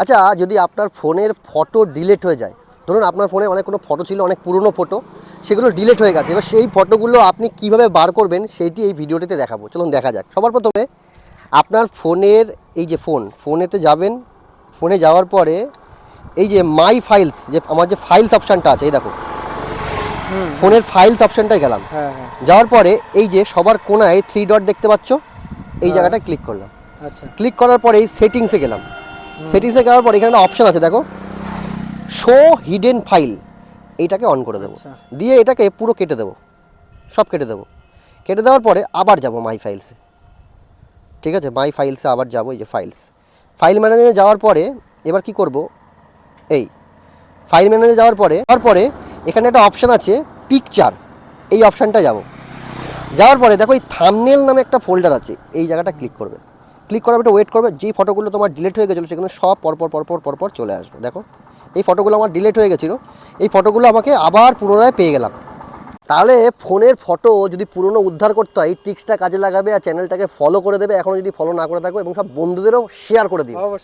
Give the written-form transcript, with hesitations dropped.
আচ্ছা, যদি আপনার ফোনের ফটো ডিলিট হয়ে যায়, ধরুন আপনার ফোনে অনেক কোনো ফটো ছিল, অনেক পুরনো ফটো, সেগুলো ডিলিট হয়ে গেছে, এবার সেই ফটোগুলো আপনি কিভাবে বার করবেন সেইটি এই ভিডিওটিতে দেখাবো। চলুন দেখা যাক। সবার প্রথমে আপনার ফোনের এই যে ফোনেতে যাবেন। ফোনে যাওয়ার পরে এই যে মাই ফাইলস, যে আমার যে ফাইলস অপশানটা আছে, এই দেখো ফোনের ফাইলস অপশানটায় গেলাম। যাওয়ার পরে এই যে সবার কোনায় 3 ডট দেখতে পাচ্ছ, এই জায়গাটায় ক্লিক করলাম। আচ্ছা, ক্লিক করার পরে এই সেটিংসে গেলাম। সেটিংসে যাওয়ার পরে এখানে একটা অপশান আছে দেখো, শো হিডেন ফাইল, এইটাকে অন করে দেবো। আচ্ছা। দিয়ে এটাকে পুরো কেটে দেবো, সব কেটে দেবো। কেটে দেওয়ার পরে আবার যাব মাই ফাইলসে। ঠিক আছে, মাই ফাইলসে আবার যাবো। এই যে ফাইল ম্যানেজারে যাওয়ার পরে এবার কি করব, এই ফাইল ম্যানেজারে যাওয়ার পরে এখানে একটা অপশান আছে পিকচার, এই অপশানটা যাওয়ার পরে দেখো এই থাম্বনেল নামে একটা ফোল্ডার আছে, এই জায়গাটা ক্লিক করবে। ক্লিক করার একটা ওয়েট করবে, যেই ফটোগুলো তোমার ডিলিট হয়ে গেছিলো সেগুলো সব পরপর চলে আসবে। দেখো এই ফটোগুলো আমার ডিলিট হয়ে গেছিলো, এই ফটোগুলো আমাকে আবার পুনরায় পেয়ে গেলাম। তাহলে ফোনের ফটো যদি পুরনো উদ্ধার করতে হয়, এই ট্রিক্সটা কাজে লাগাবে আর চ্যানেলটাকে ফলো করে দেবে এখনও যদি ফলো না করে থাকো, এবং সব বন্ধুদেরও শেয়ার করে দিও। অবশ্যই।